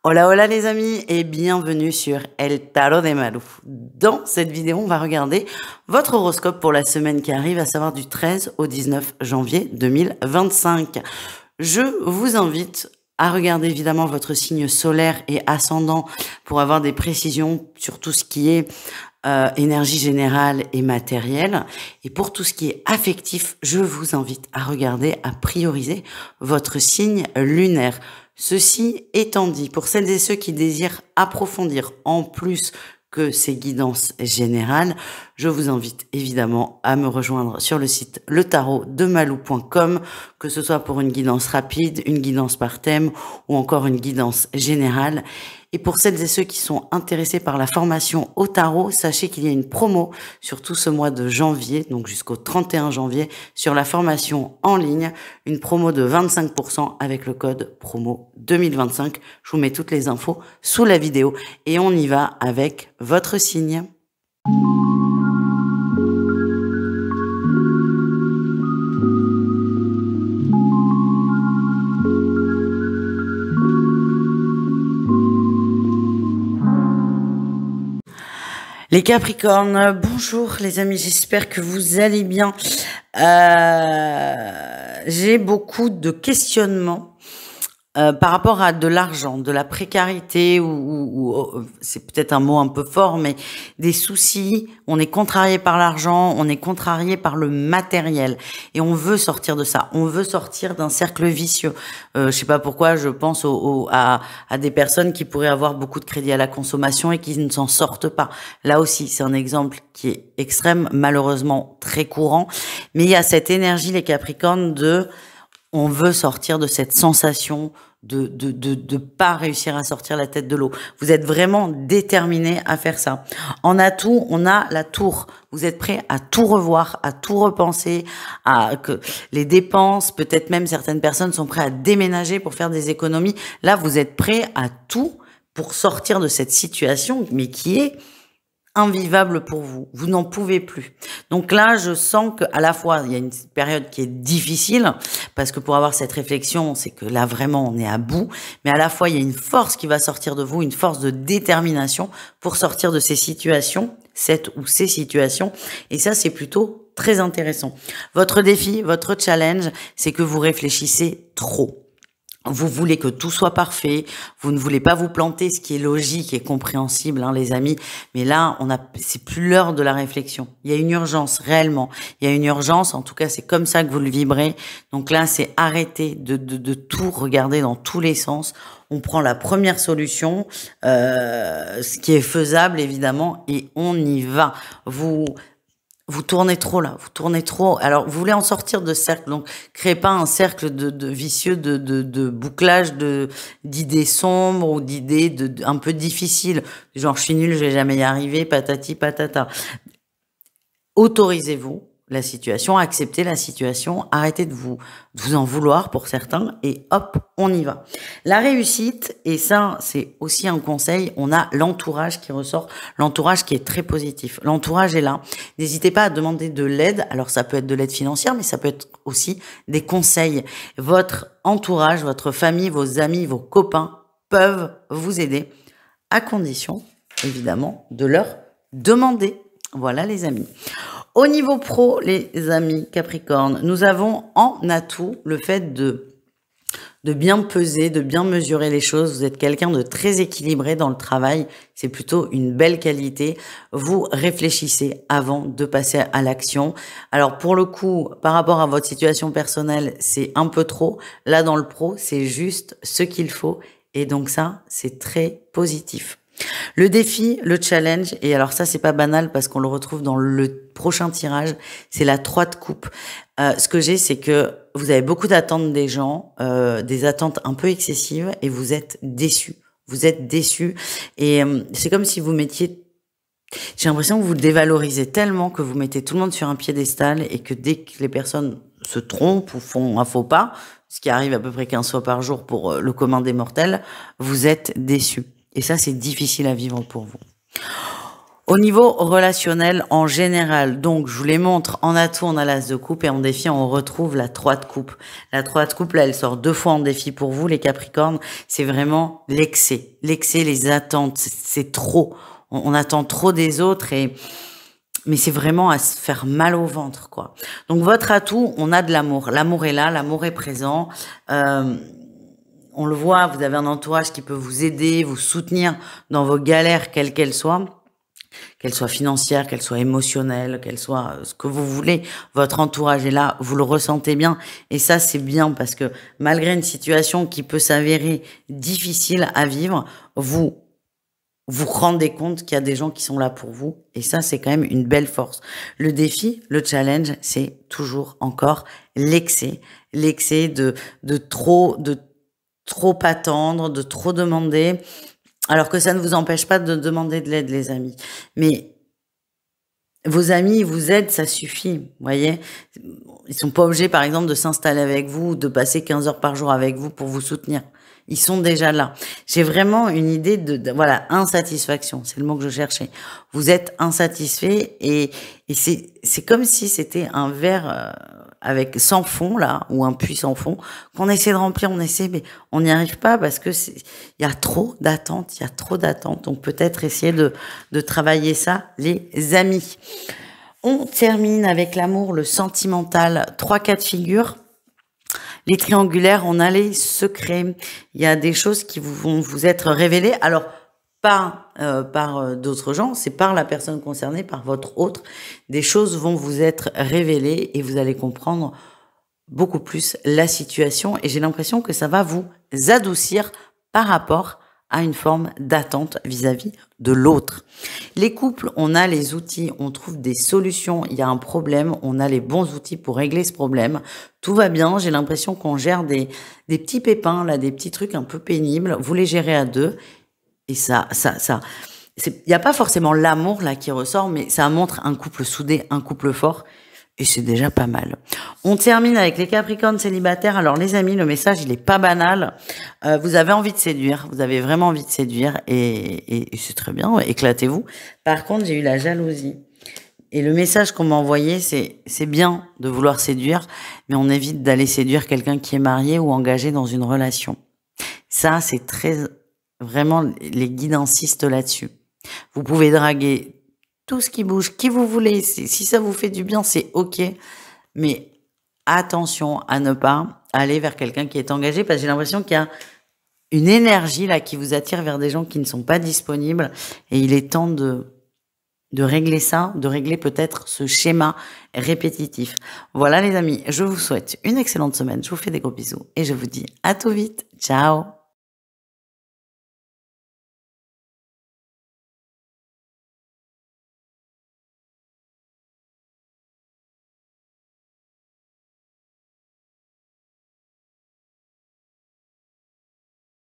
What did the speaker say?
Hola, hola les amis et bienvenue sur El Tarot de Malou. Dans cette vidéo, on va regarder votre horoscope pour la semaine qui arrive, à savoir du 13 au 19 janvier 2025. Je vous invite à regarder évidemment votre signe solaire et ascendant pour avoir des précisions sur tout ce qui est énergie générale et matérielle. Et pour tout ce qui est affectif, je vous invite à regarder, à prioriser votre signe lunaire. Ceci étant dit, pour celles et ceux qui désirent approfondir en plus que ces guidances générales, je vous invite évidemment à me rejoindre sur le site letarotdemalou.com, que ce soit pour une guidance rapide, une guidance par thème ou encore une guidance générale. Et pour celles et ceux qui sont intéressés par la formation au tarot, sachez qu'il y a une promo sur tout ce mois de janvier, donc jusqu'au 31 janvier, sur la formation en ligne, une promo de 25% avec le code promo 2025. Je vous mets toutes les infos sous la vidéo et on y va avec votre signe. Les Capricornes, bonjour les amis, j'espère que vous allez bien. J'ai beaucoup de questionnements par rapport à de l'argent, de la précarité ou c'est peut-être un mot un peu fort, mais des soucis. On est contrarié par l'argent, on est contrarié par le matériel et on veut sortir de ça. On veut sortir d'un cercle vicieux. Je sais pas pourquoi, je pense à des personnes qui pourraient avoir beaucoup de crédit à la consommation et qui ne s'en sortent pas. Là aussi, c'est un exemple qui est extrême, malheureusement très courant. Mais il y a cette énergie, les Capricornes, on veut sortir de cette sensation de pas réussir à sortir la tête de l'eau. Vous êtes vraiment déterminé à faire ça. En atout, on a la tour. Vous êtes prêt à tout revoir, à tout repenser, à que les dépenses, peut-être même certaines personnes sont prêtes à déménager pour faire des économies. Là, vous êtes prêt à tout pour sortir de cette situation, mais qui est invivable pour vous. Vous n'en pouvez plus. Donc là, je sens qu'à la fois, il y a une période qui est difficile, parce que pour avoir cette réflexion, c'est que là, vraiment, on est à bout, mais à la fois, il y a une force qui va sortir de vous, une force de détermination pour sortir de ces situations, cette ou ces situations, et ça, c'est plutôt très intéressant. Votre défi, votre challenge, c'est que vous réfléchissez trop. Vous voulez que tout soit parfait, vous ne voulez pas vous planter, ce qui est logique et compréhensible, hein, les amis. Mais là, c'est plus l'heure de la réflexion. Il y a une urgence, réellement. Il y a une urgence, en tout cas, c'est comme ça que vous le vibrez. Donc là, c'est arrêter de tout regarder dans tous les sens. On prend la première solution, ce qui est faisable, évidemment, et on y va. Vous tournez trop là, vous tournez trop. Alors, vous voulez en sortir de ce cercle, donc créez pas un cercle de vicieux, de bouclage d'idées sombres ou d'idées un peu difficiles. Genre, je suis nulle, je vais jamais y arriver, patati patata. Autorisez-vous la situation, acceptez la situation, arrêtez de vous en vouloir pour certains et hop, on y va. La réussite, et ça c'est aussi un conseil, on a l'entourage qui ressort, l'entourage qui est très positif. L'entourage est là. N'hésitez pas à demander de l'aide, alors ça peut être de l'aide financière, mais ça peut être aussi des conseils. Votre entourage, votre famille, vos amis, vos copains peuvent vous aider, à condition, évidemment, de leur demander. Voilà les amis. Au niveau pro, les amis Capricorne, nous avons en atout le fait de bien peser, de bien mesurer les choses. Vous êtes quelqu'un de très équilibré dans le travail. C'est plutôt une belle qualité. Vous réfléchissez avant de passer à l'action. Alors pour le coup, par rapport à votre situation personnelle, c'est un peu trop. Là, dans le pro, c'est juste ce qu'il faut. Et donc ça, c'est très positif. Le défi, le challenge, et alors ça c'est pas banal parce qu'on le retrouve dans le prochain tirage, c'est la 3 de coupe. Ce que j'ai, c'est que vous avez beaucoup d'attentes des gens, des attentes un peu excessives et vous êtes déçus. Vous êtes déçus et c'est comme si vous mettiez... J'ai l'impression que vous dévalorisez tellement que vous mettez tout le monde sur un piédestal et que dès que les personnes se trompent ou font un faux pas, ce qui arrive à peu près 15 fois par jour pour le commun des mortels, vous êtes déçus. Et ça, c'est difficile à vivre pour vous. Au niveau relationnel en général, donc je vous les montre, en atout on a l'as de coupe et en défi on retrouve la 3 de coupe. La 3 de coupe là elle sort 2 fois en défi pour vous les Capricornes, c'est vraiment l'excès, les attentes, c'est trop, on attend trop des autres mais c'est vraiment à se faire mal au ventre quoi. Donc votre atout, on a de l'amour, l'amour est là, l'amour est présent. On le voit, vous avez un entourage qui peut vous aider, vous soutenir dans vos galères, quelles qu'elles soient financières, qu'elles soient émotionnelles, qu'elles soient ce que vous voulez. Votre entourage est là, vous le ressentez bien. Et ça, c'est bien parce que malgré une situation qui peut s'avérer difficile à vivre, vous vous rendez compte qu'il y a des gens qui sont là pour vous. Et ça, c'est quand même une belle force. Le défi, le challenge, c'est toujours encore l'excès. L'excès de trop attendre, de trop demander, alors que ça ne vous empêche pas de demander de l'aide, les amis. Mais vos amis vous aident, ça suffit, vous voyez. Ils sont pas obligés, par exemple, de s'installer avec vous, de passer 15 heures par jour avec vous pour vous soutenir. Ils sont déjà là. J'ai vraiment une idée voilà, insatisfaction, c'est le mot que je cherchais. Vous êtes insatisfait et c'est comme si c'était un verre avec sans fond là, ou un puits sans fond, qu'on essaie de remplir, mais on n'y arrive pas parce que il y a trop d'attentes, Donc peut-être essayer de travailler ça, les amis. On termine avec l'amour, le sentimental, 3 cas de figure. Les triangulaires, on a les secrets. Il y a des choses qui vont vous être révélées. Alors, pas par d'autres gens, c'est par la personne concernée, par votre autre. Des choses vont vous être révélées et vous allez comprendre beaucoup plus la situation. Et j'ai l'impression que ça va vous adoucir par rapport à une forme d'attente vis-à-vis de l'autre. Les couples, on a les outils, on trouve des solutions, il y a un problème, on a les bons outils pour régler ce problème. Tout va bien, j'ai l'impression qu'on gère des petits pépins, là, des petits trucs un peu pénibles, vous les gérez à deux. Et il n'y a pas forcément l'amour là qui ressort, mais ça montre un couple soudé, un couple fort. Et c'est déjà pas mal. On termine avec les Capricornes célibataires. Alors les amis, le message, il est pas banal. Vous avez envie de séduire. Vous avez vraiment envie de séduire. Et c'est très bien, éclatez-vous. Par contre, j'ai eu la jalousie. Et le message qu'on m'a envoyé, c'est bien de vouloir séduire, mais on évite d'aller séduire quelqu'un qui est marié ou engagé dans une relation. Ça, c'est vraiment, les guides insistent là-dessus. Vous pouvez draguer tout ce qui bouge, qui vous voulez, si ça vous fait du bien, c'est ok. Mais attention à ne pas aller vers quelqu'un qui est engagé, parce que j'ai l'impression qu'il y a une énergie là qui vous attire vers des gens qui ne sont pas disponibles. Et il est temps de régler ça, de régler peut-être ce schéma répétitif. Voilà les amis, je vous souhaite une excellente semaine. Je vous fais des gros bisous et je vous dis à tout vite. Ciao!